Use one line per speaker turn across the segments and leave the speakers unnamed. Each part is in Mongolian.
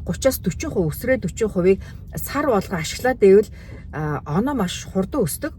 30-аас 40% өсрээд 40%-ийг сар болгон ашиглаад байвал оноо маш хурдан өсдөг.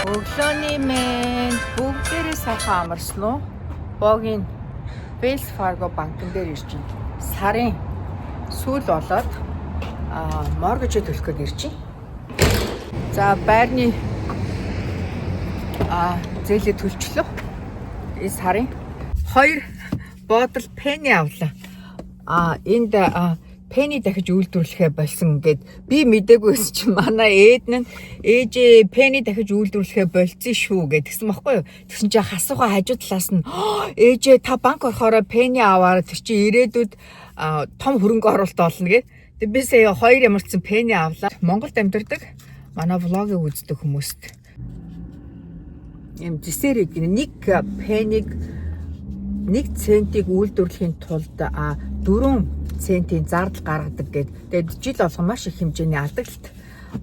Өглөөний мэнд бүгдээрээ сайхан амарсан уу? Богийн Wells Fargo банкн дээр ирж байна. Сарын сүүл болоод моргэж төлөх гээд ирж байна. За байрны зээлээ төлчлөө. Энэ сарын 2 бодол пенни авлаа. Энд пенни дахиж үйлдвэрлэхэ болсон гэд би мдээгүй байсан чинь манай ээдэн нь ээжээ пенни дахиж үйлдвэрлэхэ болцсон шүү гэдгсэн байхгүй юу. Тэгсэн чинь хасууга хажуу талаас нь ээжээ та банк орохороо пенни аваад тэр чинь ирээдүйд том хөрөнгө оруулалт олно гэ. Тэг би сая 2 ямарчсан пенни авлаа. Монголд амьдардаг манай влогийг үздэг хүмүүст юм десерт нэг пенниг 1 центиг үйлдвэрлэхийн тулд 4 центийн зардал гаргадаг гэд. Тэгээд жил болгон маш их хэмжээний алдагт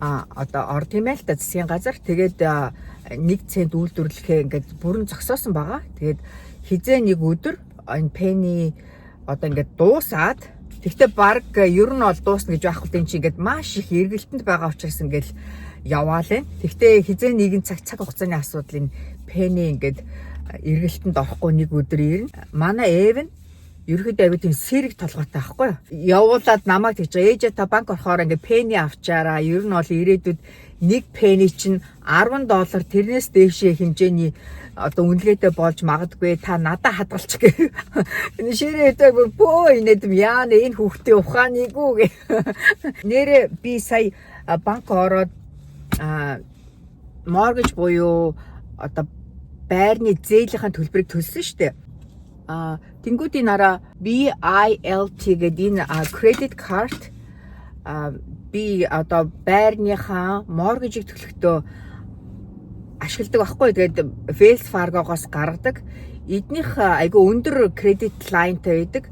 одоо орд юм л та засгийн газар. Тэгээд 1 цент үйлдвэрлэхээ ингээд бүрэн зогсоосон байгаа. Тэгээд хизээ нэг өдөр энэ пенни одоо ингээд дуусаад тэгтээ баг ер нь ол дуусна гэж байхгүй тийм чи ингээд маш их эргэлтэнд байгаа учраас ингээд яваалаа. Тэгтээ хизээ нэгэн цаг хугацааны асуудал энэ пенни ингээд эргэлтэнд орохгүй нэг өдөр ирнэ. Манай Эвен ерөөхдөө авид тийм сэрэг толгойтой байхгүй юу? Явуулаад намайг тэгж ээжээ та банк орохоор ингээ пенни авчаараа. Ер нь бол ирээдүйд нэг пенни чинь $10 тэрнээс дээшээ хэмжээний одоо үнэлгээтэй болж магадгүй. Та надад хадгалч гэ. Энэ ширээтэй бөө инээдэм яана энэ хүүхдээ ухааныг үү гэ. Нэрээ би сая банк ороод mortgage буюу одоо байрны зээлийн төлбөрийг төлсөн шүү дээ. Тэнгүүдийн нараа BILT гэдэг энэ credit card би одоо байрныхаа mortgage-ийг төлөхдөө ашигладаг байхгүй. Тэгээд Wells Fargo-гоос гаргадаг. Эднийх айгүй өндөр credit line-тай байдаг.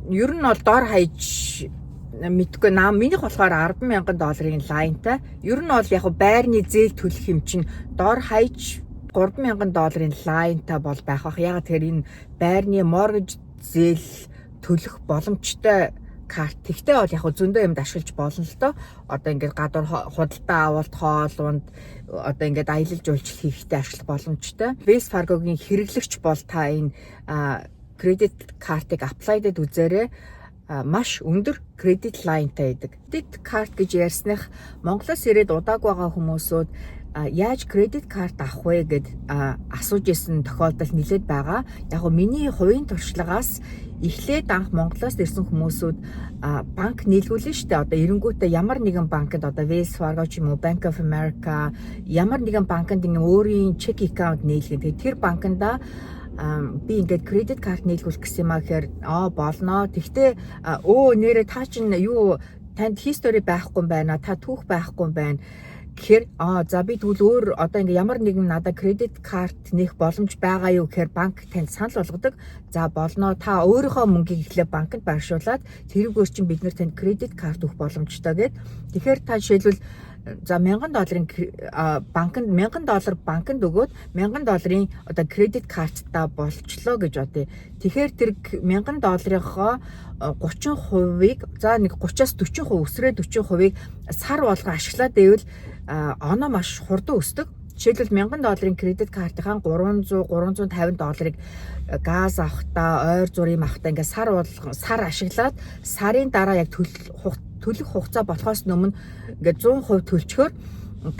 Ер нь бол дор хаяж мэдгүй минийх болохоор $10,000 line-тай. Ер нь бол яг байрны зээл төлөх юм чинь дор хаяж $3,000 line-тай бол байх бах. Ягаад тэгэхээр энэ байрны mortgage зээл төлөх боломжтой карт. Тэгтээ бол яг зөндөө юмд ашиглаж болно л доо. Одоо ингээд гадуур худалдаа авалт, хоолунд одоо ингээд аялал жуулчлал хийхдээ ашиглах боломжтой. Wells Fargo-гийн хэрэглэгч бол та энэ кредит картыг аплайдад үзээрэй. Маш өндөр кредит лайнтай байдаг. Кредит карт гэж ярьсных Монголоос ирээд удаагүй байгаа хүмүүсүүд яаж кредит карт авах вэ гэд асууж исэн тохиолдол нэлээд байгаа. Яг нь миний хувийн туршлагаас эхлээд анх Монголоос ирсэн хүмүүсүүд банк нийлгүүлнэ шүү дээ. Одоо эренгүүтээ ямар нэгэн банкнд одоо Wells Fargo ч юм уу, Bank of America ямар нэгэн банкнд ингэ өөрийн чек аккаунт нийлгэн. Тэгээд тэр банкнда би ингээд кредит карт нийлгүүлэх гэсэн юм аа гэхээр болно. Тэгтээ нэрээ та чинь юу танд history байхгүй юм байна. Та түүх байхгүй юм байна. Тэгэхээр за би тэгвэл өөр одоо ингээ ямар нэгэн надад кредит карт нээх боломж байгаа юу гэхээр банк танд санал болгодог. За болно. Та өөрийнхөө мөнгийг эхлээ банкнд байршуулад тэрүүгээр чинь бид нэр танд кредит карт өгөх боломжтой гэд. Тэгэхээр та жишээлбэл за $1,000 банкнд $1,000 банкнд өгөөд $1,000 одоо кредит карттай болчлоо гэж бодъё. Тэгэхээр тэр $1,000-ийнхоо 30%-ийг за нэг 30-аас 40% өсрөө 40%-ийг сар болгон ашиглаад байвал оноо маш хурдан өсдөг. Жишээлбэл $1,000 кредит картынхаа $300-350 газ авахтаа, ойр зургийн авахтаа ингээд сар ашиглаад сарын дараа яг төлөх хугацаа болохоос өмнө ингээд 100% төлчгөөр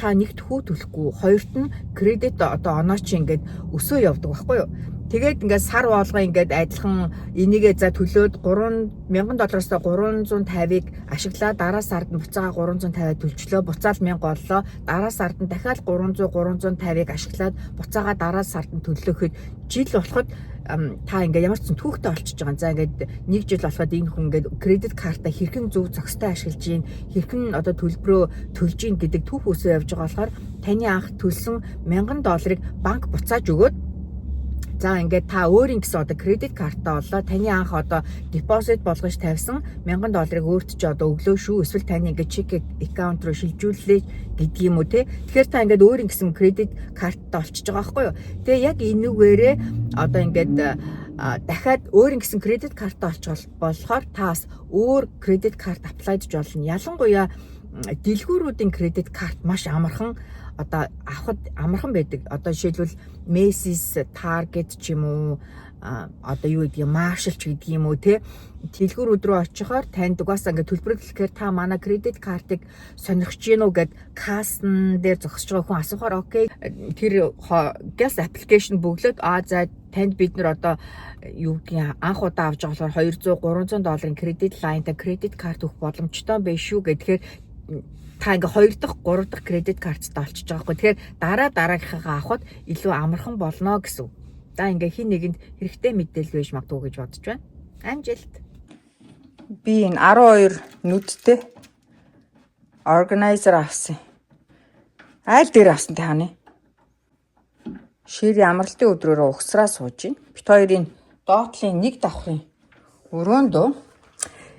та нэгт хүү төлөхгүй, хоёрт нь кредит одоо оноо чи ингээд өсөө явдаг байхгүй юу? Тэгээд ингээд сар болгоо ингээд адилхан энийгээ за төлөөд $1,000-аас $350-ыг ашиглаад дараа сард нь буцаага 350 төлчлөө, буцаал 1000 боллоо. Дараа сард нь дахиад 300-350-ыг ашиглаад буцаага дараа сард нь төллөөхөд жил болоход та ингээд ямар ч зэн түүхтэй олчиж байгаа. За ингээд нэг жил болоход энэ хүн ингээд кредит карта хэрхэн зөв зохистой ашиглаж гин, хэрхэн одоо төлбөрөө төлж гин гэдэг түүх өсөө явж байгаа болохоор таны анх төлсөн $1,000-ыг банк буцааж өгөөд за ингээд та өөрийн гэсэн одоо кредит картаа боллоо. Таны анх одоо депозит болгож тавьсан $1,000-ыг өөрт чи одоо өглөө шүү. Эсвэл таны ингээд чек аккаунт руу шилжүүллээ гэдэг юм уу те. Тэгэхээр та ингээд өөрийн гэсэн кредит картаа олчиж байгаа байхгүй юу. Тэгээ яг энүүгээрээ одоо ингээд дахиад өөрийн гэсэн кредит картаа олчих болохоор таас өөр кредит карт аплайдж болно. Ялангуяа дэлгүүрүүдийн кредит карт маш амархан одоо авахд амархан байдаг. Одоо жишээлбэл Macy's, Target ч юм уу одоо юу гэдэг юм, Marshall ч гэдэг юм уу те. Дэлгүүрүүд рүү очихоор танд угаасаа ингээд төлбөрлөхээр та манай кредит картыг сонирхож гин үү гэд кассан дээр зогсож байгаа хүн асуухаар окей. Тэр gas application бөглөөд за танд бид нар одоо юу гэдгийг анх удаа авч байгаа болохоор $200-300 кредит лайнтай кредит карт өгөх боломжтой байх шүү гэхээр та ингээ 2 дахь 3 дахь кредит карттай олчиж байгаа хгүй. Тэгэхээр дараагийнхаа авахд илүү амархан болно гэсэн. За ингээ хин нэгэнд хэрэгтэй мэдээлэл байж магадгүй гэж бодож байна. Амжилт. Би энэ 12 нүдтэй органайзер авсан. Айл дээр авсан те хааны. Ширийн амралтын өдрөөрөө угсраа сууж байна. Бит хоёрын доотлын нэг давхрын өрөөндөө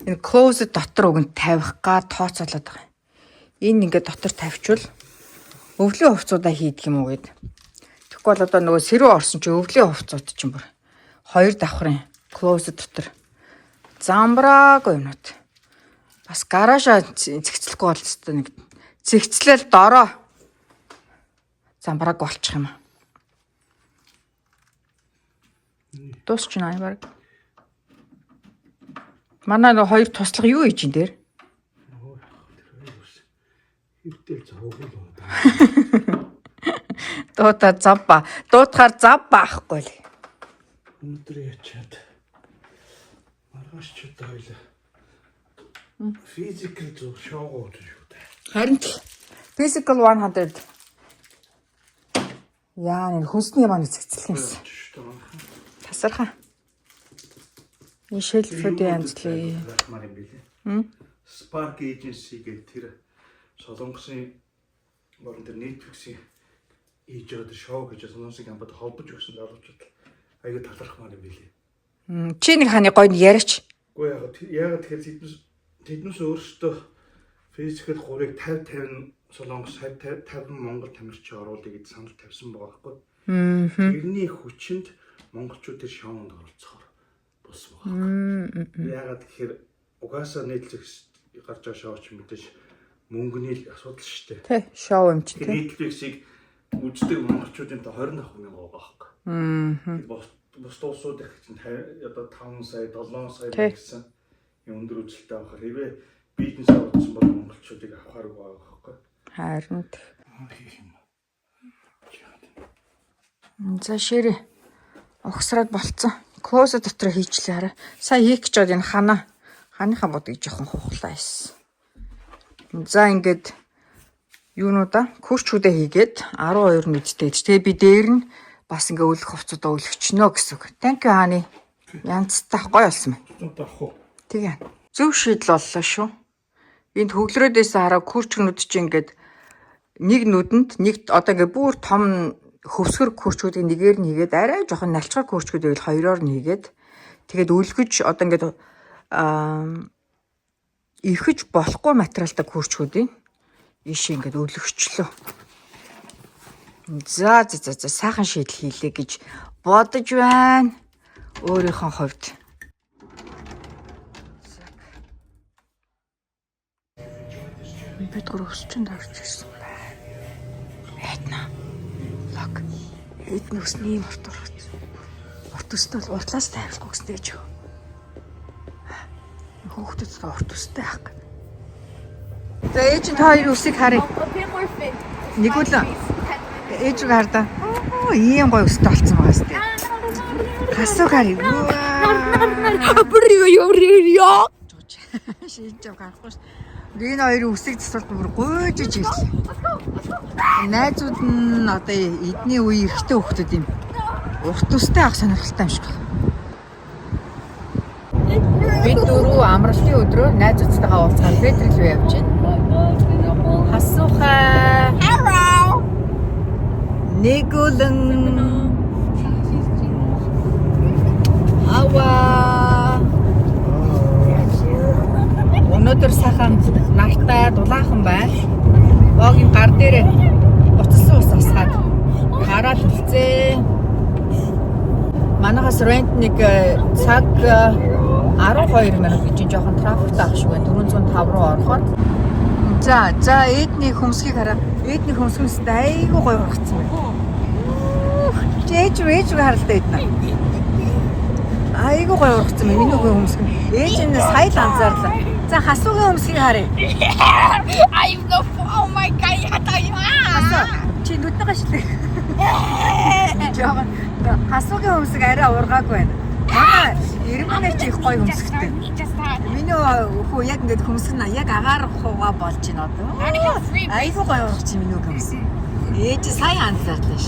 энэ closet дотор өгөн тавих га тооцоолоод байгаа. Энэ ингээд дотор тавьчвал өвлийн хувцуудаа хийдэг юм уу гэд. Тэгэхгүй бол одоо нөгөө сэрүү орсон чи өвлийн хувцууд чинь бүр 2 давхрын closet дотор замбраагүй юмнууд. Бас гараашаа цэгцлэхгүй бол өстой нэг цэгцлэл дороо замбрааг болчих юм аа. Дуусч байна баг. Манай нөгөө хоёр туслах юу хийж ин дээр?
Хөвтөл цавгүй л байна.
Дуута завба. Дуутахаар зав баахгүй л.
Өнөөдөр ячаад маргааш ч удаа хоёлаа. Физикл зөв шоугууд шүү дээ.
Харин ч Physical 100. Яа, энэ хүнсний юм зэгцлэх юмсан. Тасархаа. Энэ шилфүүдийн янзлыг.
Spark Agency гэх тэр Солонгосын борон тэр Netflix-ийн хийж байгаа шоу гэж Солонгосын хамт холбож өгсөн залуучууд аяга талархмаар юм билий.
Чи нэг ханы гойд яриач.
Гэхдээ яагаад тэгэхээр тэднээс өөрсдөө физикэд 3-ыг 50 Солонгос 50 Монгол тамирчин оруулъя гэж санал тавьсан байгаа байхгүй. Тэрний хүчинд монголчууд тэр шоунд оролцохоор болсон байгаа. Яагаад тэгэхээр угаасаа Netflix гарч байгаа шоуч мэдээж мөнгөний асуудал шүү дээ.
Тэ, шоу юм чи тэ.
Netflix-ийг үздэг монголчуудын 20% байгаа байхгүй. Бус улсууд их чинь одоо 5 сая 7 сая гэсэн өндөр үзэлтэй авахаар хэвээ бизнес авсан бол монголчуудыг авахаар байгаа байхгүй.
Харин. За ширээ. Огсраад болцсон. Клоуза дотор хийчлээ хараа. Сая хийх гэж бод энэ ханыхаа бодгийг жоохон хуглаа байсан. За ингээд юунуудаа курчүүдээ хийгээд 12 нүдтэй. Тэгээ би дээр нь бас ингээ үлэх хувцудаа үлгчнөө гэсэн үг. Thank you хааны. Янзтай гоё болсон байна. Тэгээ. Зөв шийдэл боллоо шүү. Энд хөглөрөөдөөс хараа курчнүүд чинь ингээд нэг нүдэнд нэг одоо ингээ бүр том хөвсгөр курчүүдийг нэгээр нь хийгээд арай жоохон налчгар курчүүдийг л хоёроор нь хийгээд тэгээд үлгэж одоо ингээд ихэж болохгүй материалтай курчүүдийн ийшээ ингээд үлгөчлөө. За сайхан шийдэл хийлээ гэж бодож байна. Өөрийнхөө хувьд. Бид гөр өсчөнд орж ирсэн байна. Эднэ. Лог. Эднэ өсний урт урт. Урт өстэй бол уртлаас тайвшгүй гэстэй ч. Хүүхдэд урт өстэй ах. За ээж нь хоёр үсийг харъя. Нэг үл ээж үг хардаа. Ийм гоё өстэй болсон байгаа сте. Хасуу харъя. Шинж гарахгүй ш. Энэ хоёрын үсийг засвал бүр гуйж ирлээ. Найзууд нь одоо эдний үе эрэгтэй хүүхдүүд юм. Урт өстэй ах сонирхолтой юм шиг байна. Бид дөрөв амралтын өдрөө найзуудтайгаа уулзаад Федерал руу явж байна. Хасуухай. Hello. Нэгүлэн. Ава. Өнөөдөр сайхан нартай дулаахан байна. Богийн гар дээр уцсан ус асгаад хараад үлцээ. Манайхаас рент нэг цаг 12 минут гэж жоохон трафиктэй ах шиг байна. 405 руу ороход. За эдний хөмсгийг хараа. Эдний хөмсгөөс айгүй гоё гарцсан байна. Ээж харалтай эднэ. Айгүй гоё гарцсан байна. Миний хөмсг. Ээж нь сая л анзаарлаа. За хасуугийн хөмсгийг харъя. Oh my god ятаа. Чи нүднээ гашлаа. Жаахан хасуугийн хөмсг арай ургаагүй байна. Манай эргэнэ чи их гоё хөмсгтэй. Миний хөө яг ингээд хөмсг нь яг агаар хуугаа болж байна одоо. Айгүй гоё ургач миний хөмсг. Ээж сая анзаарлаа ш.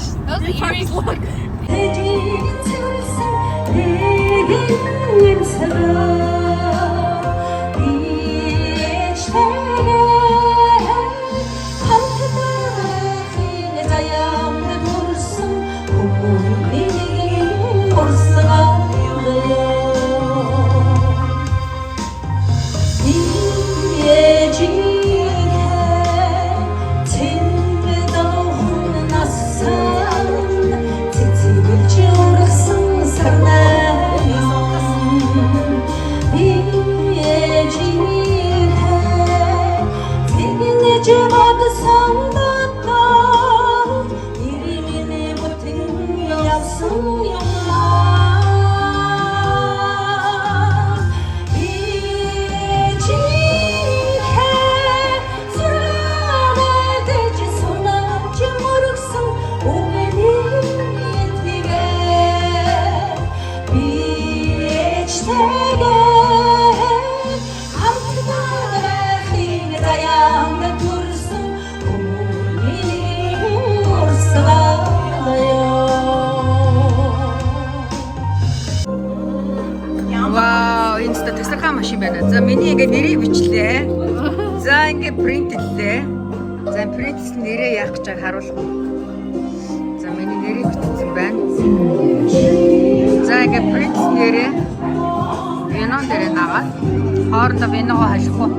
принц нэрээ яах гэж байгааг харуулах уу? За миний нэрийг бичсэн байна. За ингээ принц нэрээ вино дээр нагаад хоорондоо виногоо хаших уу?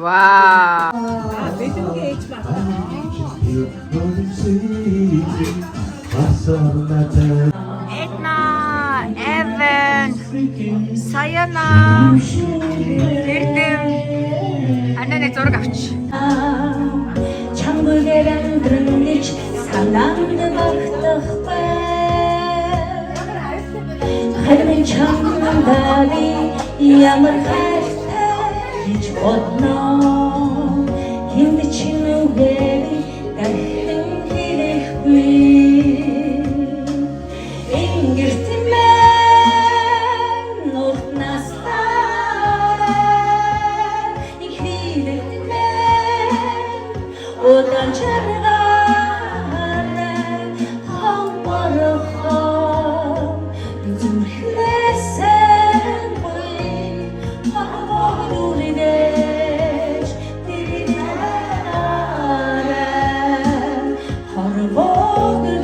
Wow. Edna, Evan, Sayana, Эрдэм. Анаа зураг авч.
Чамгүйгээр амьдрэх санаанд багтахгүй. Харин чамдаа би ямар хайртай гэж бодно. Хинд чинь үгээр дахин хэрэггүй. Ингэрт мэн нутнаас тарай их хийлэгт мэн удан чаргаарай хамарахаа зүрхнээсэн буй харвоодүридэж дириднаарай харвоодүридэж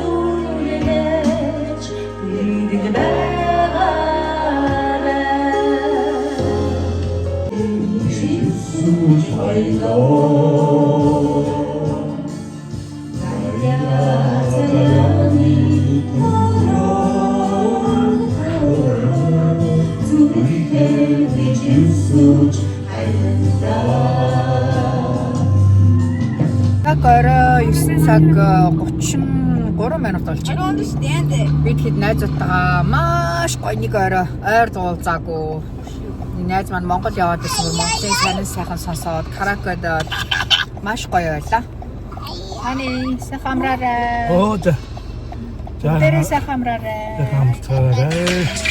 Яг орой 9 цаг 33 минут болж байна. Бид хэд найзуудтайгаа маш гоё нэг ойр дуулзаагүй. Найз маань Монгол яваад байсан бол Монголын сонин сайхан сонсоод караокед маш гоё байлаа. Хани сайхан амраарай.
Оо за.
Тэрэ сайхан амраарай.
Хамтараа.